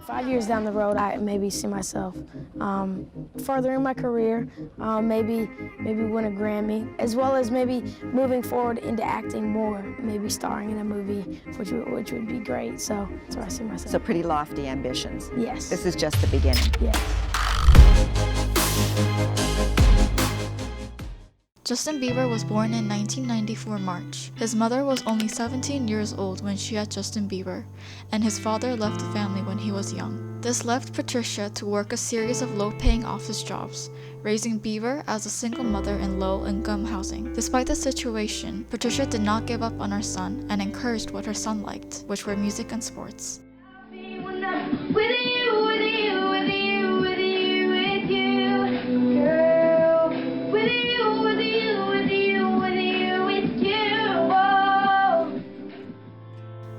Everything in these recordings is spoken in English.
5 years down the road, I maybe see myself furthering my career, maybe win a Grammy, as well as maybe moving forward into acting more, maybe starring in a movie, which would be great. So that's where I see myself. So pretty lofty ambitions. Yes. This is just the beginning. Yes. Justin Bieber was born in 1994 March. His mother was only 17 years old when she had Justin Bieber, and his father left the family when he was young. This left Patricia to work a series of low-paying office jobs, raising Bieber as a single mother in low-income housing. Despite the situation, Patricia did not give up on her son and encouraged what her son liked, which were music and sports.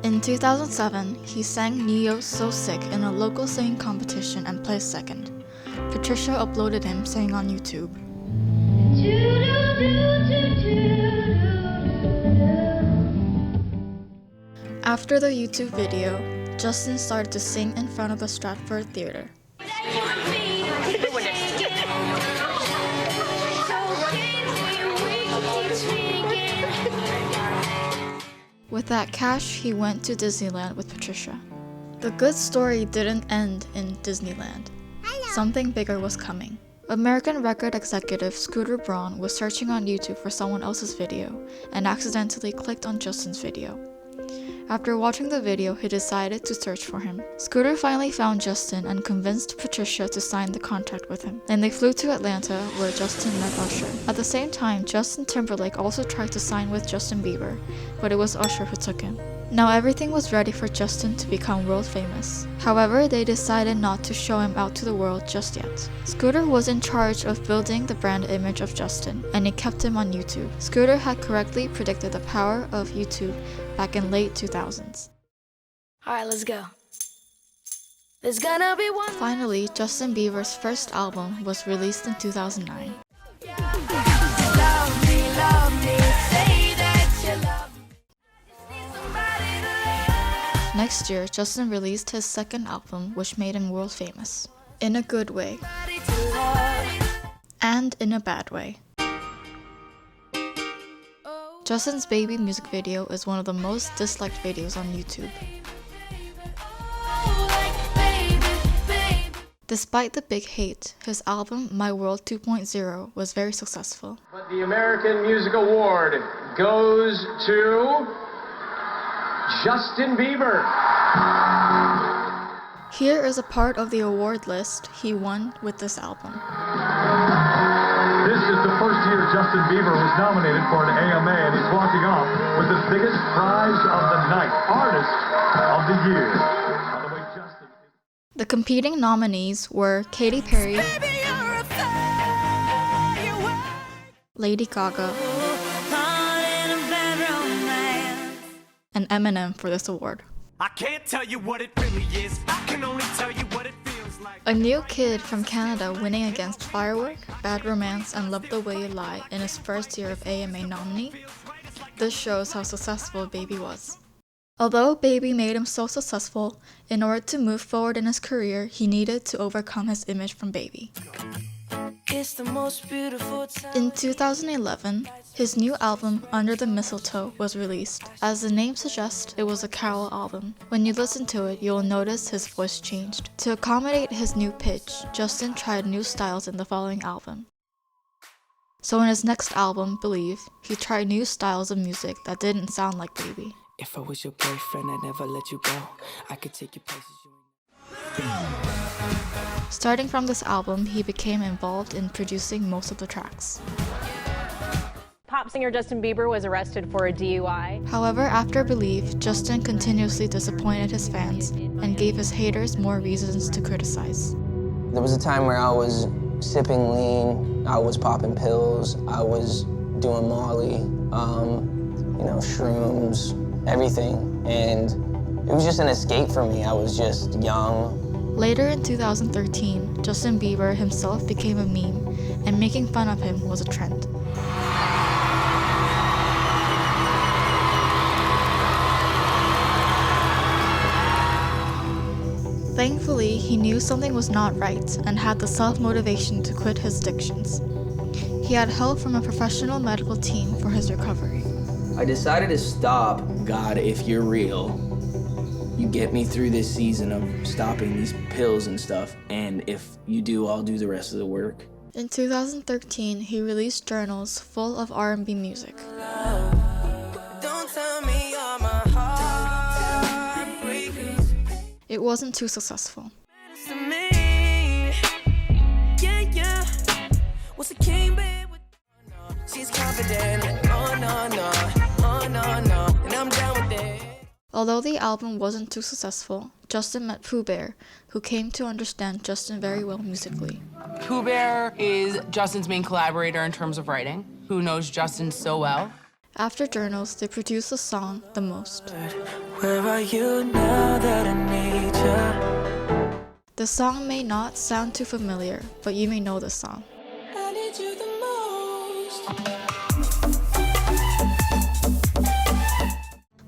In 2007, he sang Ne-Yo's So Sick in a local singing competition and placed second. Patricia uploaded him singing on YouTube. After the YouTube video, Justin started to sing in front of the Stratford Theatre. With that cash, he went to Disneyland with Patricia. The good story didn't end in Disneyland. Something bigger was coming. American record executive Scooter Braun was searching on YouTube for someone else's video and accidentally clicked on Justin's video. After watching the video, he decided to search for him. Scooter finally found Justin and convinced Patricia to sign the contract with him. Then they flew to Atlanta, where Justin met Usher. At the same time, Justin Timberlake also tried to sign with Justin Bieber, but it was Usher who took him. Now everything was ready for Justin to become world famous. However, they decided not to show him out to the world just yet. Scooter was in charge of building the brand image of Justin, and he kept him on YouTube. Scooter had correctly predicted the power of YouTube back in late 2000s. Alright, let's go. There's gonna be one. Finally, Justin Bieber's first album was released in 2009. Love me, say that you love me. Next year, Justin released his second album, which made him world famous. In a good way. And in a bad way. Justin's Baby music video is one of the most disliked videos on YouTube. Despite the big hate, his album My World 2.0 was very successful. But the American Music Award goes to Justin Bieber. Here is a part of the award list he won with this album. This is the first year Justin Bieber was nominated for an AMA, and he's walking off with the biggest prize of the night, Artist of the Year. By the way, Justin... The competing nominees were Katy Perry, Lady Gaga, and Eminem for this award. I can't tell you what it really is. I can only tell you what it feels like. A new kid from Canada winning against Firework, Bad Romance, and Love the Way You Lie in his first year of AMA nominee. This shows how successful Baby was. Although Baby made him so successful, in order to move forward in his career, he needed to overcome his image from Baby. In 2011, his new album, Under the Mistletoe, was released. As the name suggests, it was a carol album. When you listen to it, you'll notice his voice changed. To accommodate his new pitch, Justin tried new styles in the following album. So in his next album, Believe, he tried new styles of music that didn't sound like Baby. If I was your boyfriend, I'd never let you go. I could take you places you ain't. Starting from this album, he became involved in producing most of the tracks. Pop singer Justin Bieber was arrested for a DUI. However, after Believe, Justin continuously disappointed his fans and gave his haters more reasons to criticize. There was a time where I was sipping lean, I was popping pills, I was doing Molly, shrooms, everything, and it was just an escape for me. I was just young. Later in 2013, Justin Bieber himself became a meme, and making fun of him was a trend. Thankfully, he knew something was not right and had the self-motivation to quit his addictions. He had help from a professional medical team for his recovery. I decided to stop. God, if you're real, you get me through this season of stopping these pills and stuff, and if you do, I'll do the rest of the work. In 2013, he released journals full of R&B music. It wasn't too successful. Although the album wasn't too successful, Justin met Pooh Bear, who came to understand Justin very well musically. Pooh Bear is Justin's main collaborator in terms of writing, who knows Justin so well. After Journals, they produced the song The Most. Where are you now that I need you? The song may not sound too familiar, but you may know the song. I need you the most.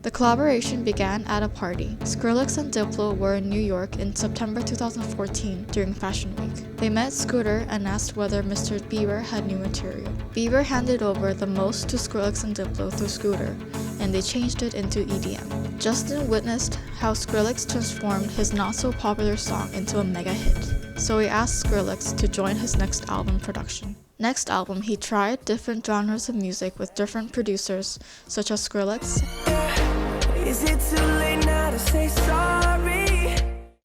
The collaboration began at a party. Skrillex and Diplo were in New York in September 2014 during Fashion Week. They met Scooter and asked whether Mr. Bieber had new material. Bieber handed over The Most to Skrillex and Diplo through Scooter, and they changed it into EDM. Justin witnessed how Skrillex transformed his not-so-popular song into a mega hit, so he asked Skrillex to join his next album production. Next album, he tried different genres of music with different producers, such as Skrillex, Is it too late now to say sorry?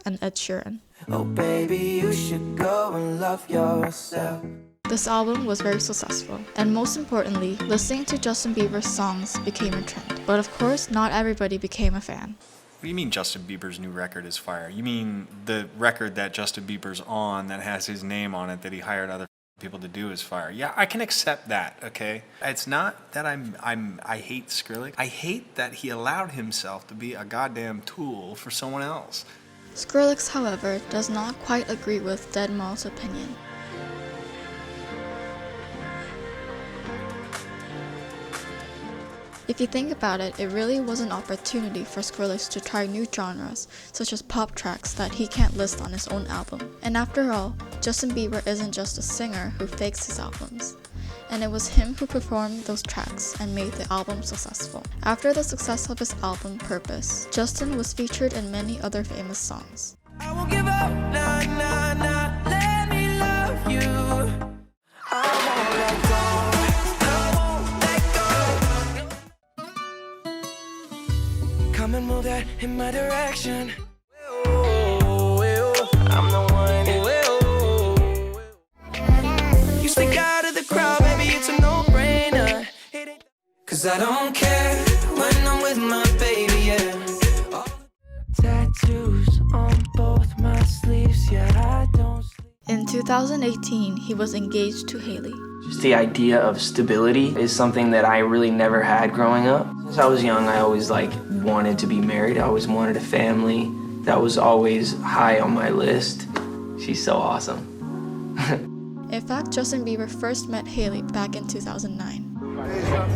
and Ed Sheeran. Oh baby, you should go and love yourself. This album was very successful, and most importantly, listening to Justin Bieber's songs became a trend. But of course, not everybody became a fan. What do you mean Justin Bieber's new record is fire? You mean the record that Justin Bieber's on that has his name on it that he hired other people to do is fire? Yeah, I can accept that, okay? It's not that I hate Skrillex. I hate that he allowed himself to be a goddamn tool for someone else. Skrillex, however, does not quite agree with Deadmau5's opinion. If you think about it, it really was an opportunity for Skrillex to try new genres, such as pop tracks that he can't list on his own album. And after all, Justin Bieber isn't just a singer who fakes his albums. And it was him who performed those tracks and made the album successful. After the success of his album Purpose, Justin was featured in many other famous songs. I won't give up, nah, nah, nah, let me love you. I won't let go, I won't let go. Come and move that in my direction. I'm the one. You stick out of the crowd, baby, it's a no-brainer. Cause I don't care when I'm with my baby, yeah. Tattoos on both my sleeves, yeah, I don't sleep. In 2018, he was engaged to Hailey. Just the idea of stability is something that I really never had growing up. Since I was young, I always wanted to be married. I always wanted a family. That was always high on my list. She's so awesome. In fact, Justin Bieber first met Hailey back in 2009.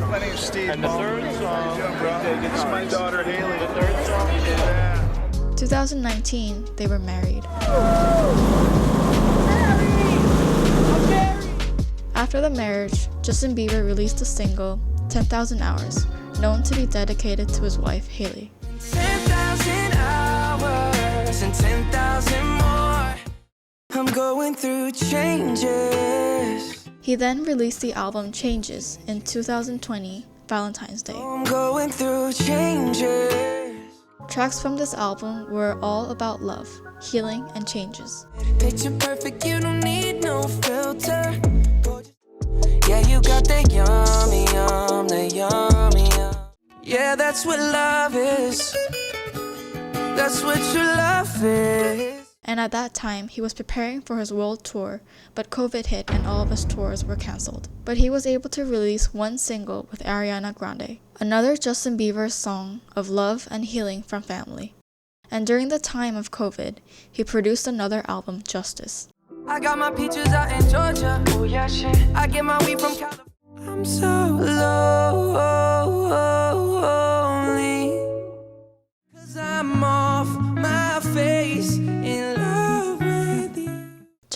My name's Steve. And the third song, it's my daughter Hailey. The third song, yeah. 2019, they were married. After the marriage, Justin Bieber released a single, 10,000 Hours, known to be dedicated to his wife, Hailey. 10,000 hours and 10,000 more. I'm going through changes. He then released the album Changes in 2020, Valentine's Day. I'm going through changes. Tracks from this album were all about love, healing, and changes. Picture perfect, you don't need no filter. Yeah, you got the yummy, the yummy, yeah, that's what love is. That's what your love is. And at that time, he was preparing for his world tour, but COVID hit and all of his tours were cancelled. But he was able to release one single with Ariana Grande, another Justin Bieber song of love and healing from family. And during the time of COVID, he produced another album, Justice. I got my peaches out in Georgia. Oh yeah, shit. I get my weed from California. I'm so lonely. 'Cause I'm off my face in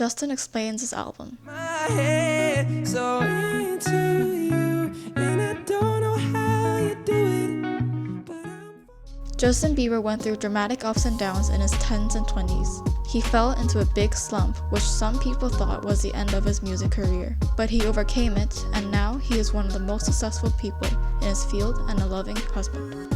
Justin explains his album. My head so into you, and I don't know how you do it, but Justin Bieber went through dramatic ups and downs in his 10s and 20s. He fell into a big slump, which some people thought was the end of his music career. But he overcame it, and now he is one of the most successful people in his field and a loving husband.